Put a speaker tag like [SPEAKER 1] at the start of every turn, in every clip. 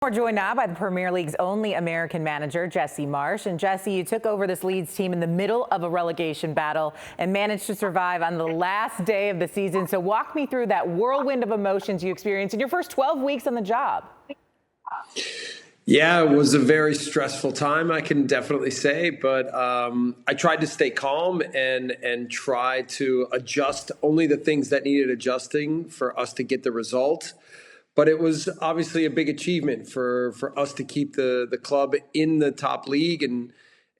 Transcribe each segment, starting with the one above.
[SPEAKER 1] We're joined now by the Premier League's only American manager, Jesse Marsch. And Jesse, you took over this Leeds team in the middle of a relegation battle and managed to survive on the last day of the season. So walk me through that whirlwind of emotions you experienced in your first 12 weeks on the job.
[SPEAKER 2] Yeah, it was a very stressful time, I can definitely say, but I tried to stay calm and try to adjust only the things that needed adjusting for us to get the result. But it was obviously a big achievement for us to keep the club in the top league. And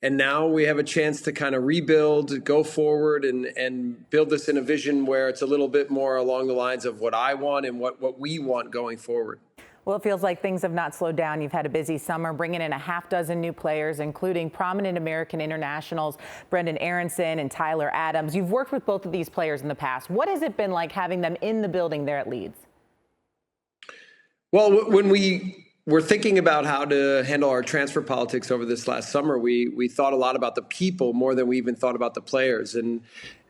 [SPEAKER 2] now we have a chance to kind of rebuild, go forward and build this in a vision where it's a little bit more along the lines of what I want and what we want going forward.
[SPEAKER 1] Well, it feels like things have not slowed down. You've had a busy summer, bringing in a half dozen new players, including prominent American internationals, Brendon, Aaronson, and Tyler Adams. You've worked with both of these players in the past. What has it been like having them in the building there at Leeds?
[SPEAKER 2] Well, when we were thinking about how to handle our transfer politics over this last summer, we thought a lot about the people more than we even thought about the players. And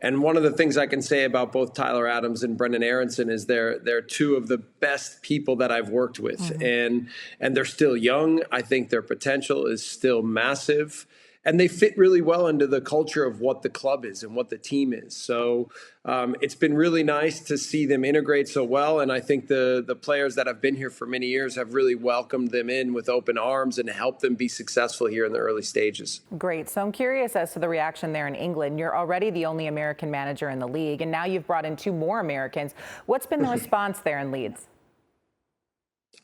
[SPEAKER 2] one of the things I can say about both Tyler Adams and Brendon Aaronson is they're two of the best people that I've worked with. Mm-hmm. And they're still young. I think their potential is still massive. And they fit really well into the culture of what the club is and what the team is. So it's been really nice to see them integrate so well. And I think the players that have been here for many years have really welcomed them in with open arms and helped them be successful here in the early stages.
[SPEAKER 1] Great. So I'm curious as to the reaction there in England. You're already the only American manager in the league, and now you've brought in two more Americans. What's been the response there in Leeds?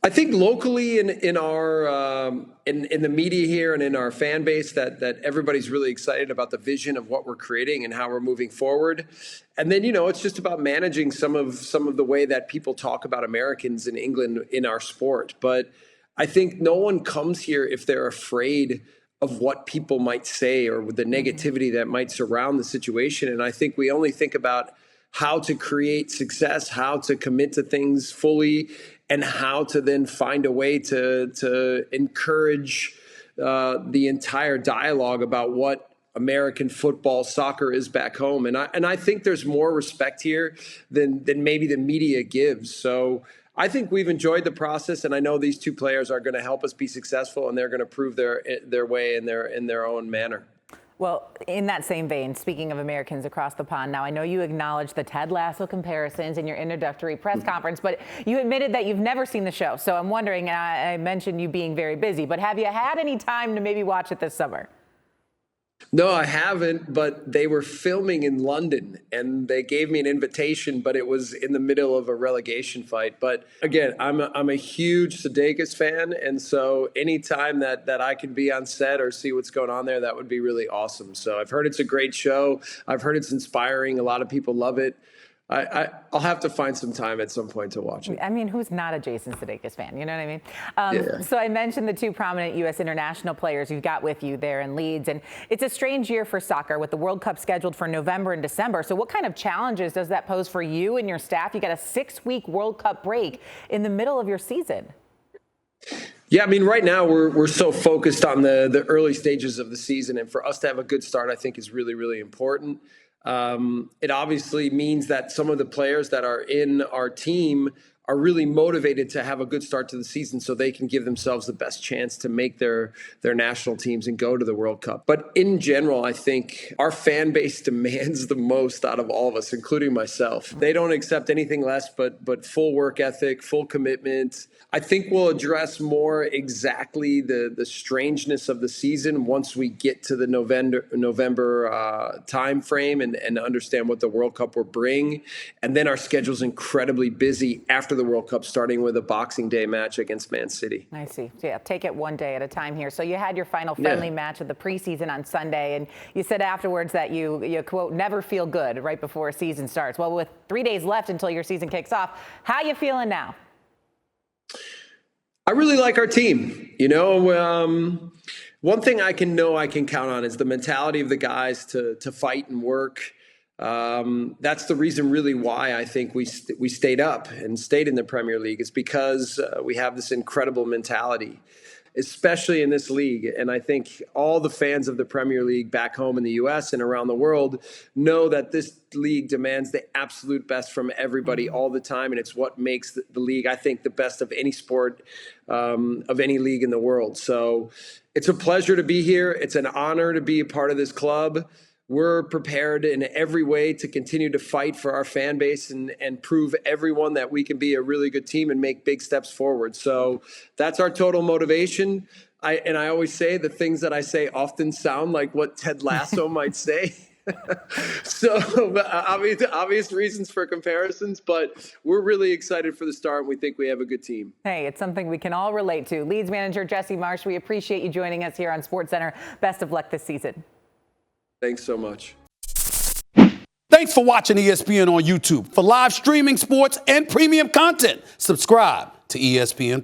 [SPEAKER 2] I think locally in our in the media here and in our fan base that everybody's really excited about the vision of what we're creating and how we're moving forward. And then, it's just about managing some of the way that people talk about Americans in England in our sport. But I think no one comes here if they're afraid of what people might say or the negativity that might surround the situation. And I think we only think about how to create success, how to commit to things fully, and how to then find a way to encourage the entire dialogue about what American football, soccer is back home. And I think there's more respect here than maybe the media gives. So I think we've enjoyed the process, and I know these two players are going to help us be successful, and they're going to prove their way in their own manner.
[SPEAKER 1] Well, in that same vein, speaking of Americans across the pond, now I know you acknowledged the Ted Lasso comparisons in your introductory press conference, but you admitted that you've never seen the show. So I'm wondering, and I mentioned you being very busy, but have you had any time to maybe watch it this summer?
[SPEAKER 2] No, I haven't, but they were filming in London and they gave me an invitation, but it was in the middle of a relegation fight. But again, I'm a huge Sudeikis fan. And so anytime that I can be on set or see what's going on there, that would be really awesome. So I've heard it's a great show. I've heard it's inspiring. A lot of people love it. I'll have to find some time at some point to watch it.
[SPEAKER 1] I mean, who's not a Jason Sudeikis fan? You know what I mean?
[SPEAKER 2] Yeah.
[SPEAKER 1] So I mentioned the two prominent U.S. international players you've got with you there in Leeds. And it's a strange year for soccer with the World Cup scheduled for November and December. So what kind of challenges does that pose for you and your staff? You got a 6-week World Cup break in the middle of your season.
[SPEAKER 2] Yeah, I mean, right now we're so focused on the early stages of the season. And for us to have a good start, I think is really, really important. It obviously means that some of the players that are in our team are really motivated to have a good start to the season so they can give themselves the best chance to make their national teams and go to the World Cup. But in general, I think our fan base demands the most out of all of us, including myself. They don't accept anything less but full work ethic, full commitment. I think we'll address more exactly the strangeness of the season once we get to the November time frame and understand what the World Cup will bring. And then our schedule's incredibly busy after the World Cup, starting with a Boxing Day match against Man City.
[SPEAKER 1] I see. So yeah, take it one day at a time here. So you had your final friendly match of the preseason on Sunday, and you said afterwards that you quote, never feel good right before a season starts. Well, with 3 days left until your season kicks off, how you feeling now?
[SPEAKER 2] I really like our team. One thing I can count on is the mentality of the guys to fight and work. That's the reason really why I think we stayed up and stayed in the Premier League. It's because we have this incredible mentality, especially in this league. And I think all the fans of the Premier League back home in the US and around the world know that this league demands the absolute best from everybody all the time. And it's what makes the league, I think, the best of any sport, of any league in the world. So it's a pleasure to be here. It's an honor to be a part of this club. We're prepared in every way to continue to fight for our fan base and prove everyone that we can be a really good team and make big steps forward. So that's our total motivation. I always say the things that I say often sound like what Ted Lasso might say. So obvious reasons for comparisons, but we're really excited for the start and we think we have a good team.
[SPEAKER 1] Hey, it's something we can all relate to. Leeds manager Jesse Marsch, we appreciate you joining us here on SportsCenter. Best of luck this season.
[SPEAKER 2] Thanks so much.
[SPEAKER 3] Thanks for watching ESPN on YouTube. For live streaming sports and premium content, subscribe to ESPN+.